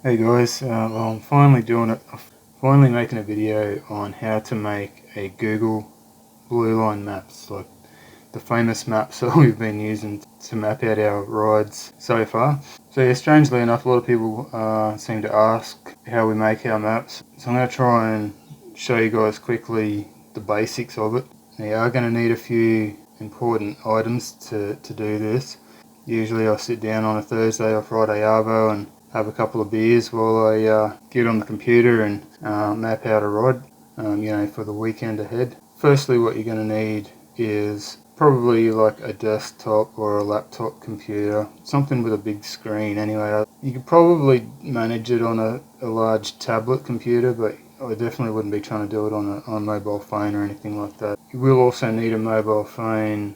Hey guys, well, I'm finally finally making a video on how to make a Google blue line maps, like the famous maps that we've been using to map out our rides so far. So yeah, strangely enough, a lot of people seem to ask how we make our maps. So I'm going to try and show you guys quickly the basics of it. Now you are going to need a few important items to do this. Usually I sit down on a Thursday or Friday arvo and have a couple of beers while I get on the computer and map out a ride, for the weekend ahead. Firstly, what you're going to need is probably like a desktop or a laptop computer, something with a big screen anyway. You could probably manage it on a large tablet computer, but I definitely wouldn't be trying to do it on a mobile phone or anything like that. You will also need a mobile phone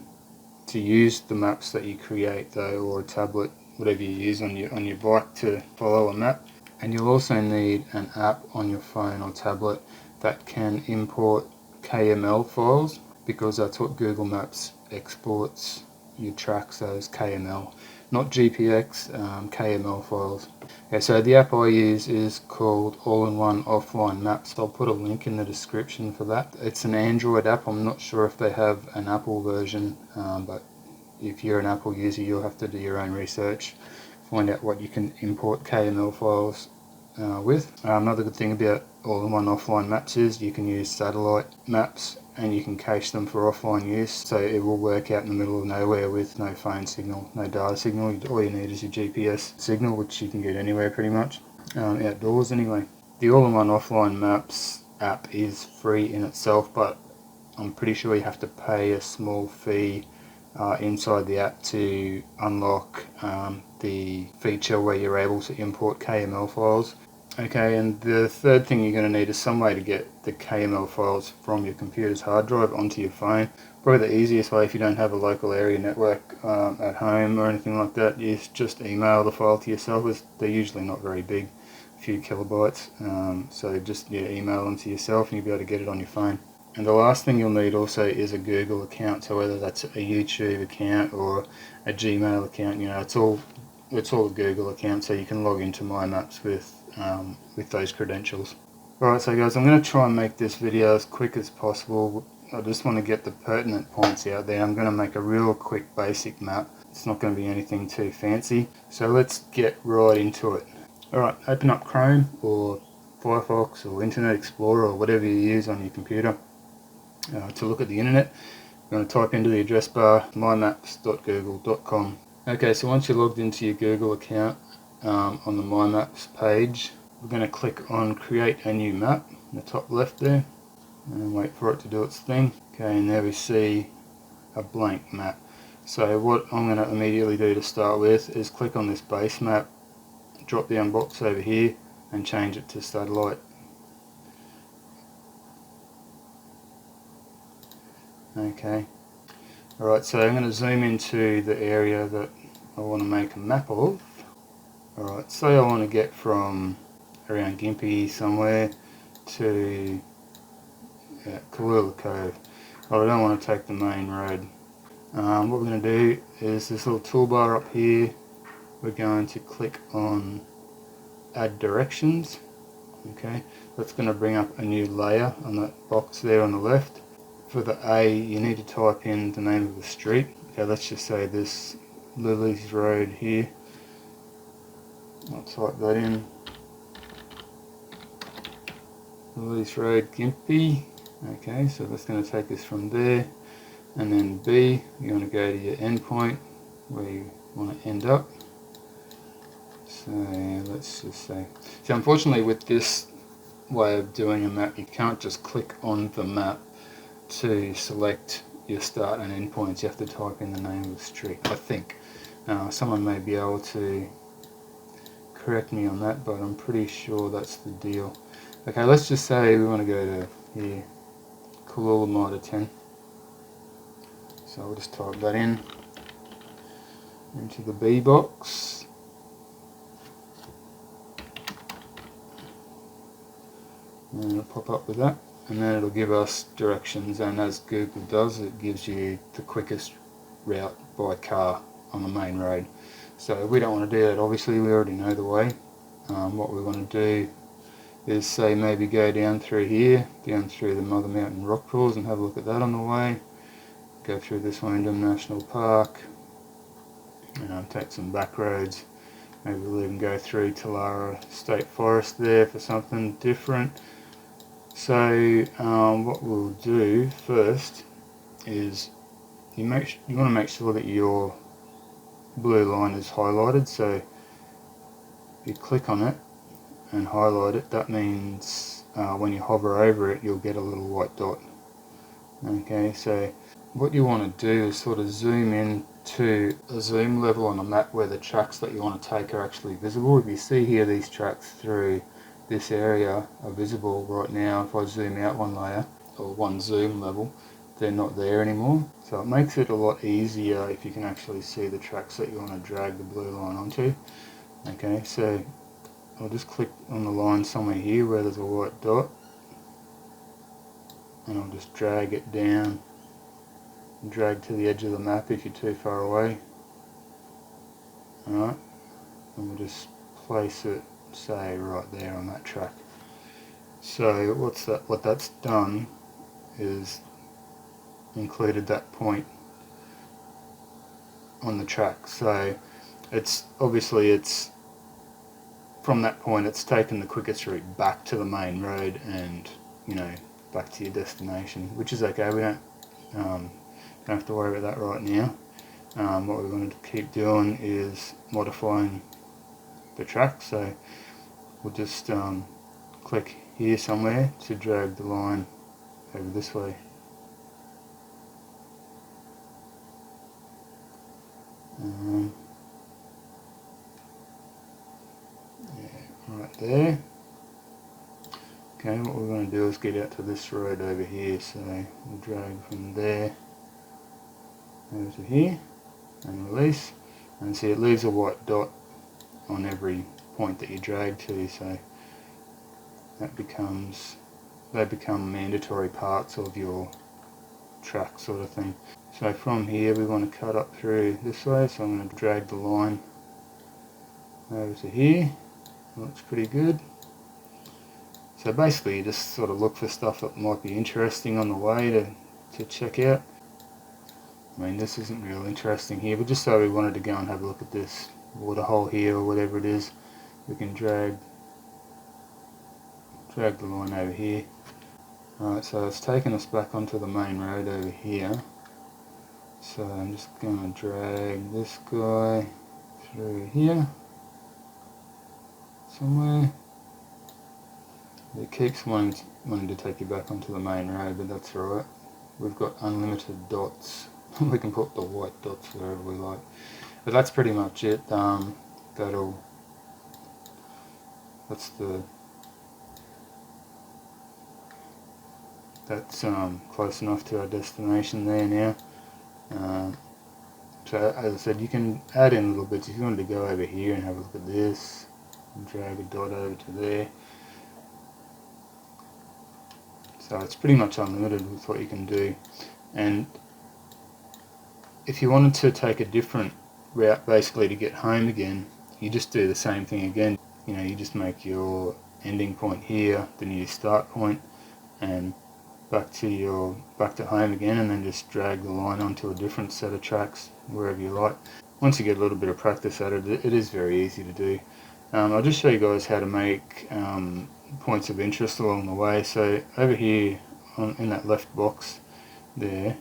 to use the maps that you create though, or a tablet, whatever you use on your bike to follow a map. And you'll also need an app on your phone or tablet that can import KML files, because that's what Google Maps exports. You tracks those KML, not GPX, KML files. Okay, so the app I use is called All-in-One Offline Maps. I'll put a link in the description for that. It's an Android app. I'm not sure if they have an Apple version, but if you're an Apple user, you'll have to do your own research, find out what you can import KML files with. Another good thing about All-in-One Offline Maps is you can use satellite maps and you can cache them for offline use, so it will work out in the middle of nowhere with no phone signal, no data signal. All you need is your GPS signal, which you can get anywhere pretty much, outdoors anyway. The All-in-One Offline Maps app is free in itself, but I'm pretty sure you have to pay a small fee inside the app to unlock the feature where you're able to import KML files. Okay, and the third thing you're going to need is some way to get the KML files from your computer's hard drive onto your phone. Probably the easiest way, if you don't have a local area network at home or anything like that, is just email the file to yourself. They're usually not very big, a few kilobytes, so just email them to yourself and you'll be able to get it on your phone. And the last thing you'll need also is a Google account, so whether that's a YouTube account or a Gmail account, it's all a Google account, so you can log into MyMaps with those credentials. Alright, so guys, I'm going to try and make this video as quick as possible. I just want to get the pertinent points out there. I'm going to make a real quick basic map. It's not going to be anything too fancy, so let's get right into it. Alright, open up Chrome or Firefox or Internet Explorer or whatever you use on your computer to look at the internet. You're going to type into the address bar mymaps.google.com. Okay, so once you're logged into your Google account, on the MyMaps page, we're going to click on Create a New Map in the top left there and wait for it to do its thing. Okay, and there we see a blank map. So what I'm going to immediately do to start with is click on this base map, drop down box over here and change it to satellite. Okay, alright, so I'm going to zoom into the area that I want to make a map of. Alright, say I want to get from around Gympie somewhere to Kalula Cove. Well, I don't want to take the main road. What we're going to do is this little toolbar up here, we're going to click on Add Directions. Okay, that's going to bring up a new layer on that box there on the left. For the A, you need to type in the name of the street. Okay, let's just say this Lily's Road here. I'll type that in. Lily's Road, Gympie. Okay, so that's going to take us from there. And then B, you want to go to your endpoint where you want to end up. So let's just say. So unfortunately with this way of doing a map, you can't just click on the map to select your start and end points. You have to type in the name of the street, I think. Someone may be able to correct me on that, but I'm pretty sure that's the deal. Okay, let's just say we want to go to here, Kalula Mitre 10. So I'll just type that in into the B box. And it'll pop up with that. And then it'll give us directions, and as Google does, it gives you the quickest route by car on the main road. So we don't want to do that, obviously, we already know the way. what we want to do is say maybe go down through here, down through the Mother Mountain rock pools and have a look at that on the way. Go through this Wyndham National Park, take some back roads. Maybe we'll even go through Talara State Forest there for something different. So what we'll do first is you want to make sure that your blue line is highlighted. So if you click on it and highlight it, that means when you hover over it you'll get a little white dot. Okay, so what you want to do is sort of zoom in to a zoom level on a map where the tracks that you want to take are actually visible. If you see here, these tracks through this area are visible right now. If I zoom out one layer or one zoom level, they're not there anymore. So it makes it a lot easier if you can actually see the tracks that you want to drag the blue line onto. Okay, so I'll just click on the line somewhere here where there's a white dot, and I'll just drag it down, drag to the edge of the map if you're too far away. Alright, and we'll just place it, say, right there on that track. So what that's done is included that point on the track. So it's from that point it's taken the quickest route back to the main road and back to your destination, which is okay. We don't have to worry about that right now. What we're going to keep doing is modifying the track. So we'll just click here somewhere to drag the line over this way. Right there. Okay, what we're going to do is get out to this road over here, so we'll drag from there over to here and release, and see it leaves a white dot on every point that you drag to, so they become mandatory parts of your track sort of thing. So from here we want to cut up through this way, so I'm going to drag the line over to here. Looks pretty good. So basically you just sort of look for stuff that might be interesting on the way to check out. I mean, this isn't real interesting here, but just so we wanted to go and have a look at this waterhole here or whatever it is, we can drag the line over here. Alright, so it's taken us back onto the main road over here. So I'm just going to drag this guy through here somewhere. It keeps wanting to take you back onto the main road, but that's alright. We've got unlimited dots. We can put the white dots wherever we like. But that's pretty much it. That's close enough to our destination there now. So as I said, you can add in little bits. If you wanted to go over here and have a look at this, and drag a dot over to there. So it's pretty much unlimited with what you can do. And if you wanted to take a different route basically to get home again, you just do the same thing again. You just make your ending point here the new start point, and back to home again, and then just drag the line onto a different set of tracks wherever you like. Once you get a little bit of practice at it, it is very easy to do. I'll just show you guys how to make points of interest along the way. So over here in that left box there,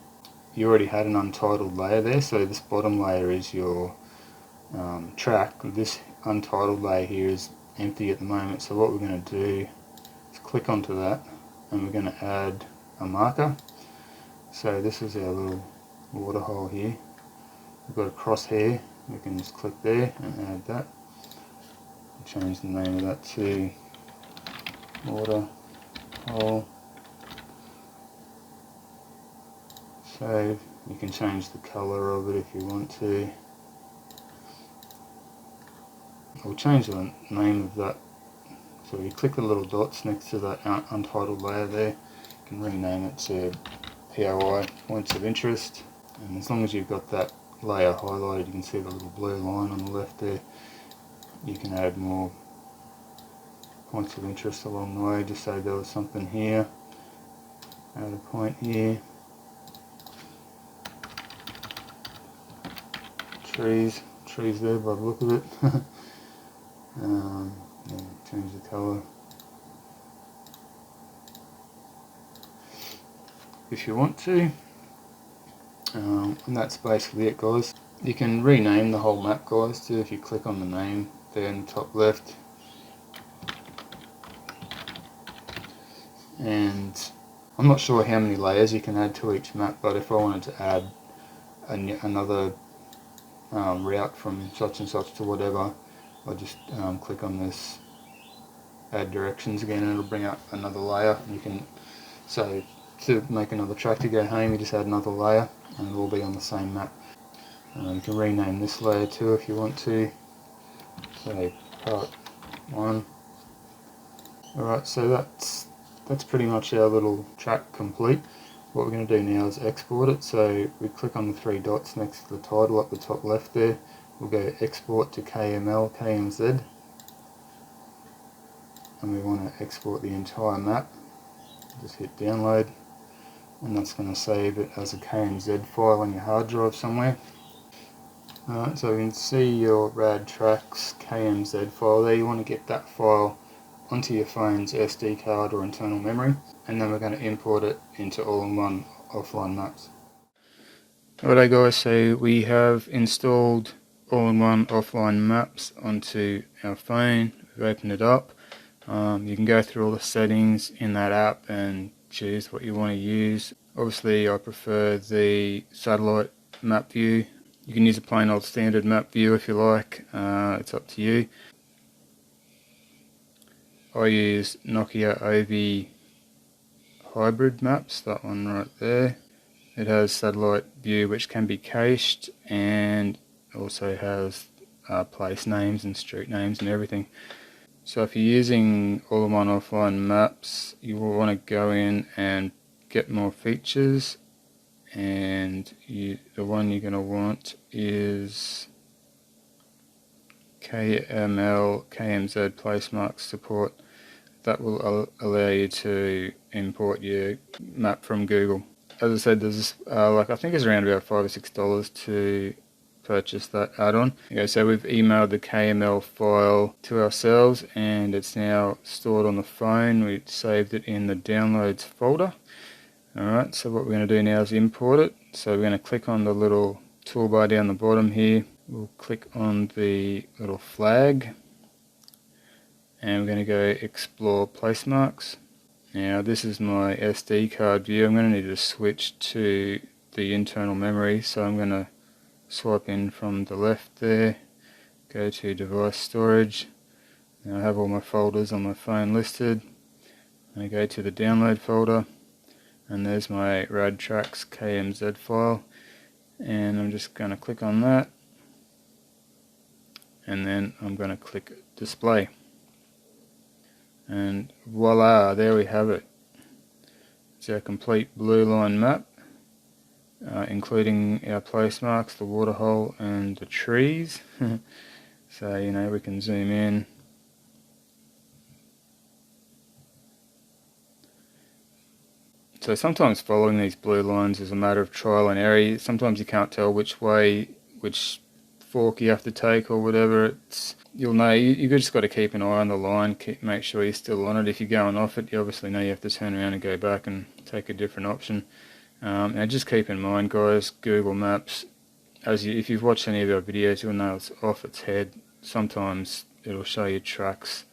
you already had an untitled layer there, so this bottom layer is your track. This untitled layer here is empty at the moment, so what we're going to do is click onto that, and we're going to add a marker. So this is our little waterhole here. We've got a crosshair, we can just click there and add that. Change the name of that to waterhole. Save. You can change the colour of it if you want to. I'll change the name of that. So you click the little dots next to that untitled layer there. You can rename it to POI, points of interest. And as long as you've got that layer highlighted, you can see the little blue line on the left there. You can add more points of interest along the way. Just say there was something here, add a point here, trees there by the look of it. Yeah, change the colour if you want to, and that's basically it, guys. You can rename the whole map, guys, too, if you click on the name there in the top left. And I'm not sure how many layers you can add to each map, but if I wanted to add another route from such and such to whatever, I'll just click on this add directions again, and it'll bring up another layer. You can, so to make another track to go home, you just add another layer and it'll all be on the same map. You can rename this layer too if you want to, say part 1. Alright, so that's pretty much our little track complete. What we're going to do now is export it. So we click on the 3 dots next to the title up the top left there. We'll go export to KML, KMZ, and we want to export the entire map. Just hit download, and that's going to save it as a KMZ file on your hard drive somewhere. Alright, so you can see your rad tracks KMZ file there. You want to get that file onto your phone's SD card or internal memory, and then we're going to import it into all-in-one offline maps. Alright guys, so we have installed all-in-one offline maps onto our phone. We've opened it up. You can go through all the settings in that app and choose what you want to use. Obviously I prefer the satellite map view. You can use a plain old standard map view if you like, it's up to you. I use Nokia OV hybrid maps, that one right there. It has satellite view which can be cached, and also has place names and street names and everything. So if you're using all-in-one offline maps, you will want to go in and get more features, and the one you're going to want is KML, KMZ placemark support. That will allow you to import your map from Google. As I said, there's I think it's around about $5 or $6 to purchase that add-on. Okay, so we've emailed the KML file to ourselves, and it's now stored on the phone. We saved it in the downloads folder. Alright, so what we're going to do now is import it. So we're going to click on the little toolbar down the bottom here. We'll click on the little flag, and we're going to go explore placemarks. Now this is my SD card view. I'm going to need to switch to the internal memory, so I'm going to swipe in from the left there, go to device storage. Now I have all my folders on my phone listed. I go to the download folder, and there's my rad tracks KMZ file, and I'm just going to click on that, and then I'm going to click display, and voila, there we have it. It's our complete blue line map, including our place marks, the waterhole and the trees. So you know, we can zoom in. So sometimes following these blue lines is a matter of trial and error. Sometimes you can't tell which fork you have to take or whatever. You'll know, you just got to keep an eye on the line, make sure you're still on it. If you're going off it, you obviously know you have to turn around and go back and take a different option. Now just keep in mind, guys, Google Maps, if you've watched any of our videos, you'll know it's off its head. Sometimes it'll show you tracks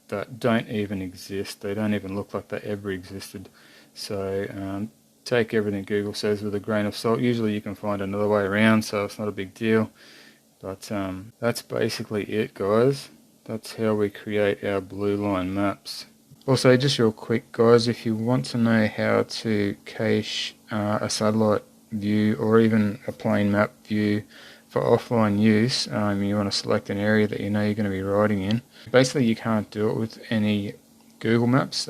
that don't even exist. They don't even look like they ever existed. So take everything Google says with a grain of salt. Usually you can find another way around, so it's not a big deal. But that's basically it, guys. That's how we create our blue line maps. Also, just real quick, guys, if you want to know how to cache a satellite view or even a plain map view for offline use, you want to select an area that you know you're going to be riding in. Basically, you can't do it with any Google Maps.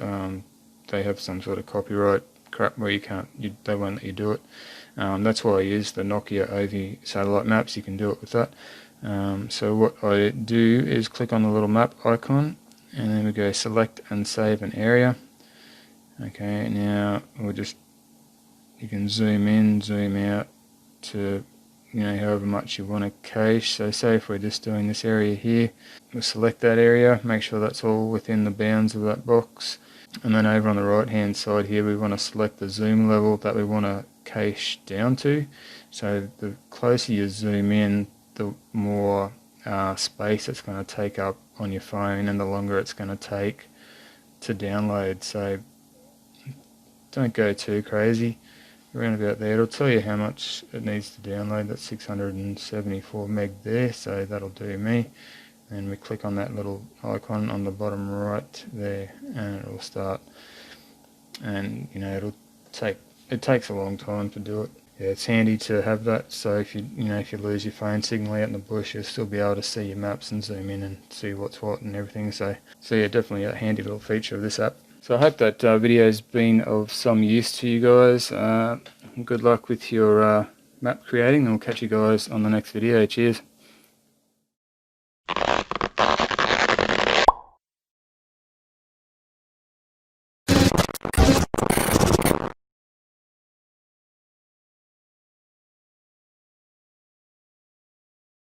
They have some sort of copyright crap where they won't let you do it. That's why I use the Nokia OV satellite maps. You can do it with that. So what I do is click on the little map icon, and then we go select and save an area. Okay, now you can zoom in, zoom out to however much you want to cache. So say if we're just doing this area here, we'll select that area, make sure that's all within the bounds of that box, and then over on the right hand side here we want to select the zoom level that we want to cache down to. So the closer you zoom in, the more space it's going to take up on your phone and the longer it's going to take to download. So don't go too crazy. Around about there, it'll tell you how much it needs to download. That's 674 meg there, so that'll do me. And we click on that little icon on the bottom right there, and it'll start. And it takes a long time to do it. Yeah, it's handy to have that, so if you lose your phone signal out in the bush, you'll still be able to see your maps and zoom in and see what's what and everything. So yeah, definitely a handy little feature of this app. So I hope that video has been of some use to you guys. Good luck with your map creating, and we'll catch you guys on the next video. Cheers.